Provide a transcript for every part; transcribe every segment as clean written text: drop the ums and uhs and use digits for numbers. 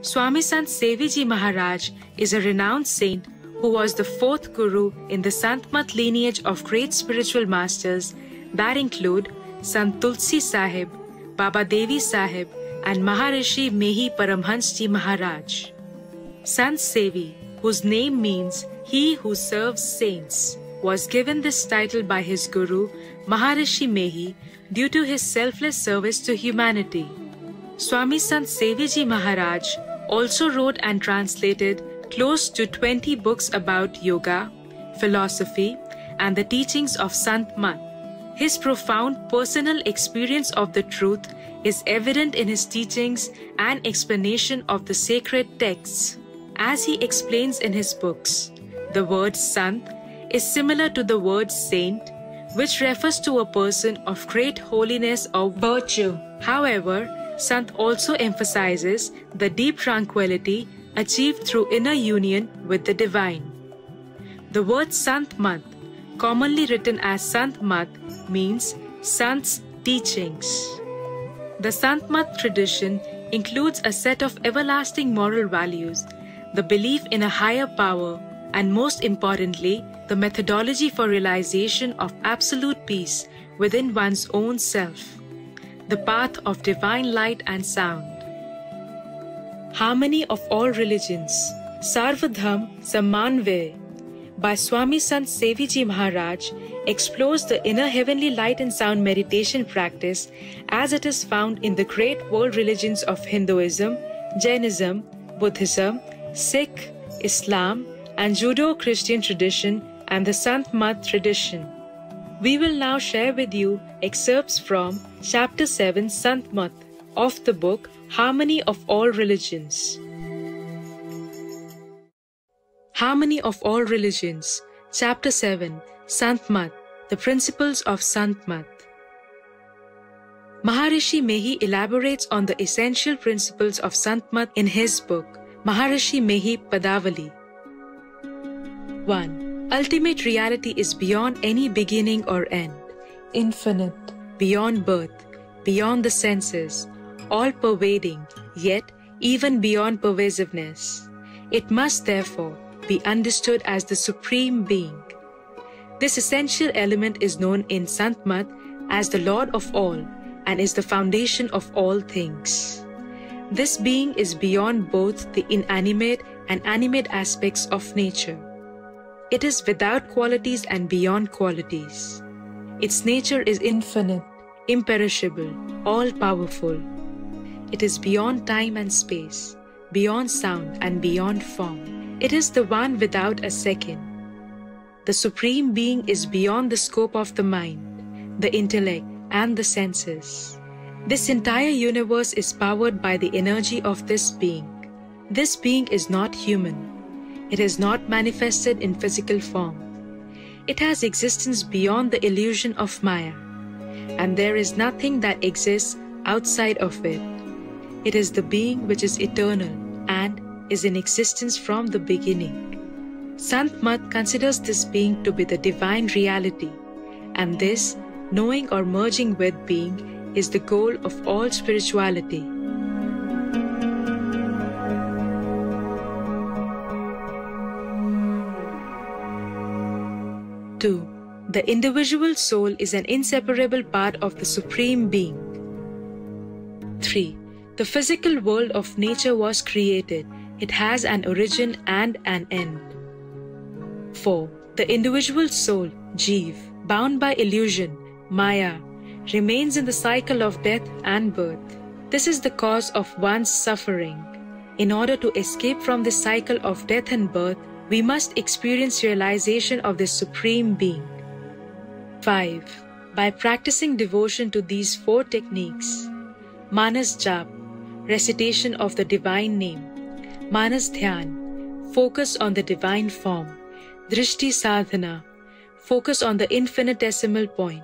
Swami Sant Seviji Maharaj is a renowned saint who was the fourth guru in the Sant Mat lineage of great spiritual masters that include Sant Tulsi Sahib, Baba Devi Sahib, and Maharishi Mehi Paramhans Ji Maharaj. Sant Sevi, whose name means he who serves saints, was given this title by his guru Maharishi Mehi due to his selfless service to humanity. Swami Sant Seviji Maharaj also wrote and translated close to 20 books about yoga, philosophy, and the teachings of Sant Mat. His profound personal experience of the truth is evident in his teachings and explanation of the sacred texts. As he explains in his books, the word Sant is similar to the word saint, which refers to a person of great holiness or virtue. However, Sant also emphasizes the deep tranquility achieved through inner union with the divine. The word Sant Mat, commonly written as Sant Mat, means Sant's teachings. The Sant Mat tradition includes a set of everlasting moral values, the belief in a higher power, and most importantly, the methodology for realization of absolute peace within one's own self, the path of divine light and sound. Harmony of all religions, Sarvadham Sammanvay, by Swami Sant Seviji Maharaj, explores the inner heavenly light and sound meditation practice as it is found in the great world religions of Hinduism, Jainism, Buddhism, Sikh, Islam, and Judo-Christian tradition and the Sant Mat tradition. We will now share with you excerpts from Chapter 7 Sant Mat of the book Harmony of All Religions. Harmony of All Religions, Chapter 7 Sant Mat, the Principles of Sant Mat. Maharishi Mehi elaborates on the essential principles of Sant Mat in his book Maharishi Mehi Padavali. 1. Ultimate reality is beyond any beginning or end, infinite, beyond birth, beyond the senses, all-pervading, yet even beyond pervasiveness. It must therefore be understood as the Supreme Being. This essential element is known in Sant Mat as the Lord of all and is the foundation of all things. This being is beyond both the inanimate and animate aspects of nature. It is without qualities and beyond qualities. Its nature is infinite, imperishable, all-powerful. It is beyond time and space, beyond sound and beyond form. It is the one without a second. The Supreme Being is beyond the scope of the mind, the intellect, and the senses. This entire universe is powered by the energy of this being. This being is not human. It is not manifested in physical form. It has existence beyond the illusion of Maya, and there is nothing that exists outside of it. It is the being which is eternal and is in existence from the beginning. Sant Mat considers this being to be the divine reality, and this, knowing or merging with being, is the goal of all spirituality. 2. The individual soul is an inseparable part of the Supreme Being. 3. The physical world of nature was created. It has an origin and an end. 4. The individual soul, Jeev, bound by illusion, Maya, remains in the cycle of death and birth. This is the cause of one's suffering. In order to escape from this cycle of death and birth, we must experience realization of the Supreme Being. 5. By practicing devotion to these 4 techniques: Manas Jap, recitation of the divine name; Manas Dhyan, focus on the divine form; Drishti Sadhana, focus on the infinitesimal point;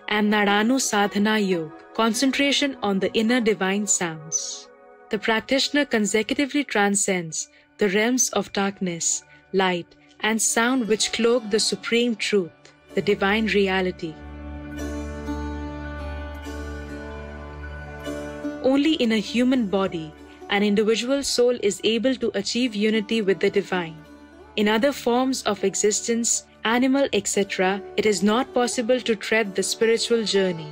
and Nadanu Sadhana Yoga, concentration on the inner divine sounds. The practitioner consecutively transcends the realms of darkness, light, and sound which cloak the supreme truth, the divine reality. only in a human body an individual soul is able to achieve unity with the divine. In other forms of existence, animal, etc., it is not possible to tread the spiritual journey.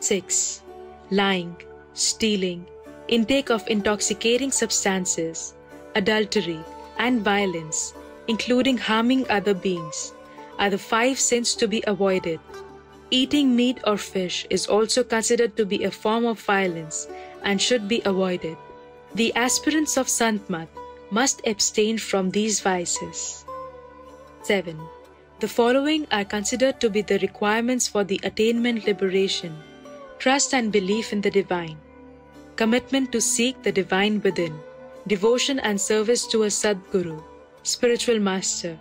6. Lying, stealing, intake of intoxicating substances, adultery, and violence, including harming other beings, are the 5 sins to be avoided. Eating meat or fish is also considered to be a form of violence and should be avoided. The aspirants of Sant-Mat must abstain from these vices. 7. The following are considered to be the requirements for the attainment liberation: trust and belief in the divine, commitment to seek the divine within, devotion and service to a Sadguru, spiritual master,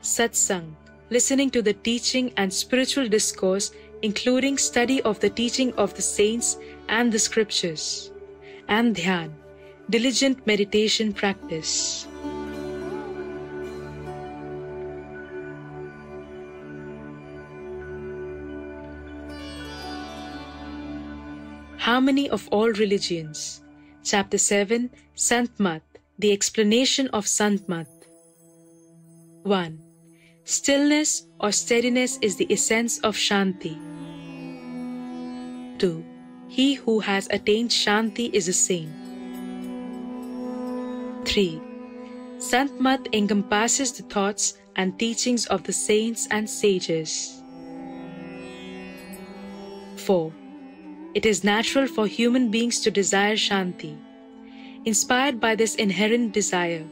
satsang, listening to the teaching and spiritual discourse, including study of the teaching of the saints and the scriptures, and dhyan, diligent meditation practice. Harmony of all religions. Chapter 7, Sant-Mat, the explanation of Sant-Mat. 1. Stillness or steadiness is the essence of Shanti. 2. He who has attained Shanti is a saint. 3. Sant-Mat encompasses the thoughts and teachings of the saints and sages. 4. It is natural for human beings to desire Shanti. Inspired by this inherent desire,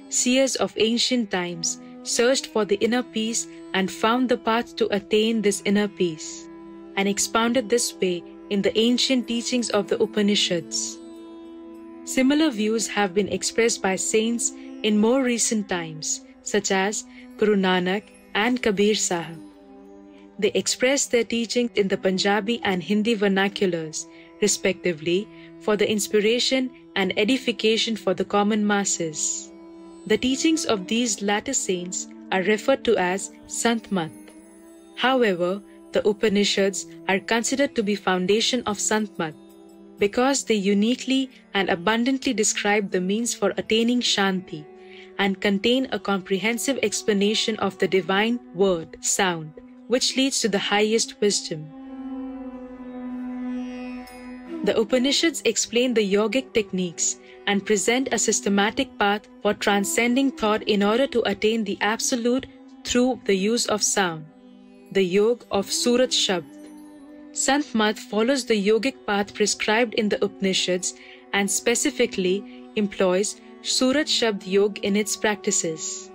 seers of ancient times searched for the inner peace and found the path to attain this inner peace, and expounded this way in the ancient teachings of the Upanishads. Similar views have been expressed by saints in more recent times, such as Guru Nanak and Kabir Sahib. They expressed their teachings in the Punjabi and Hindi vernaculars, respectively, for the inspiration and edification for the common masses. The teachings of these latter saints are referred to as Sant-Mat. However, the Upanishads are considered to be foundation of Sant-Mat because they uniquely and abundantly describe the means for attaining Shanti and contain a comprehensive explanation of the divine word, sound, which leads to the highest wisdom. The Upanishads explain the yogic techniques and present a systematic path for transcending thought in order to attain the absolute through the use of sound, the yoga of Surat Shabd. Sant-Mat follows the yogic path prescribed in the Upanishads and specifically employs Surat Shabd Yoga in its practices.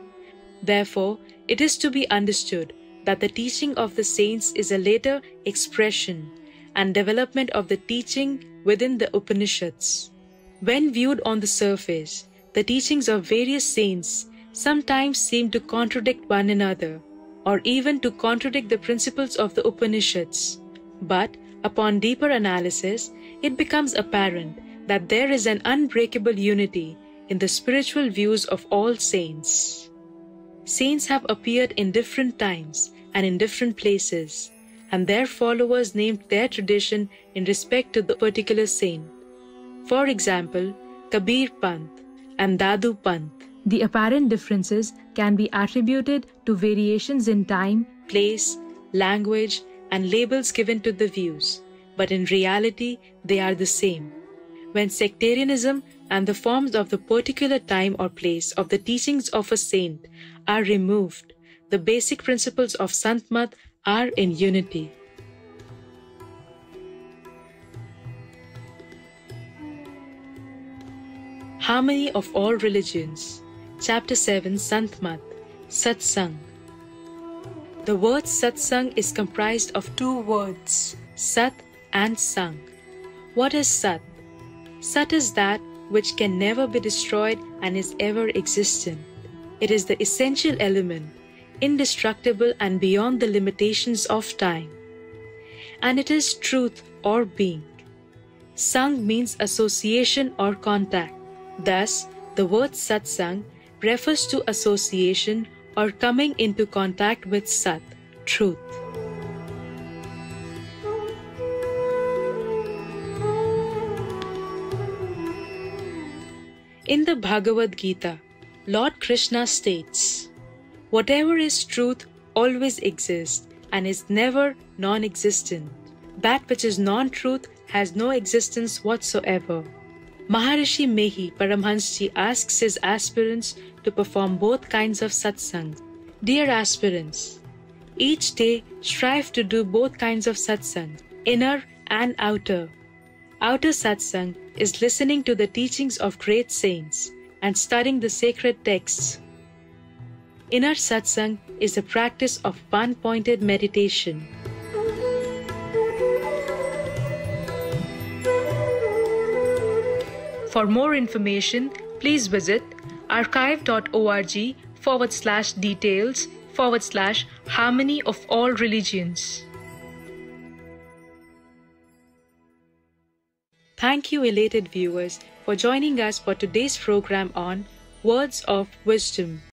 Therefore, it is to be understood that the teaching of the saints is a later expression and development of the teaching within the Upanishads. When viewed on the surface, the teachings of various saints sometimes seem to contradict one another, or even to contradict the principles of the Upanishads. But, upon deeper analysis, it becomes apparent that there is an unbreakable unity in the spiritual views of all saints. Saints have appeared in different times and in different places, and their followers named their tradition in respect to the particular saint. For example, Kabir Panth and Dadu Panth. The apparent differences can be attributed to variations in time, place, language, and labels given to the views, but in reality they are the same. When sectarianism and the forms of the particular time or place of the teachings of a saint are removed, the basic principles of Sant-Mat are in unity. Harmony of all religions. Chapter 7, Sant-Mat, Satsang. The word Satsang is comprised of 2 words, Sat and Sang. What is Sat? Sat is that which can never be destroyed and is ever existent. It is the essential element, indestructible and beyond the limitations of time. And it is truth or being. Sang means association or contact. Thus, the word Satsang refers to association or coming into contact with Sat, truth. In the Bhagavad Gita, Lord Krishna states, "Whatever is truth always exists and is never non-existent. That which is non-truth has no existence whatsoever." Maharishi Mehi Paramhansji asks his aspirants to perform both kinds of satsang. Dear aspirants, each day strive to do both kinds of satsang, inner and outer. Outer satsang is listening to the teachings of great saints and studying the sacred texts. Inner satsang is the practice of one-pointed meditation. For more information, please visit archive.org/details/harmony of all religions. Thank you, elated viewers, for joining us for today's program on Words of Wisdom.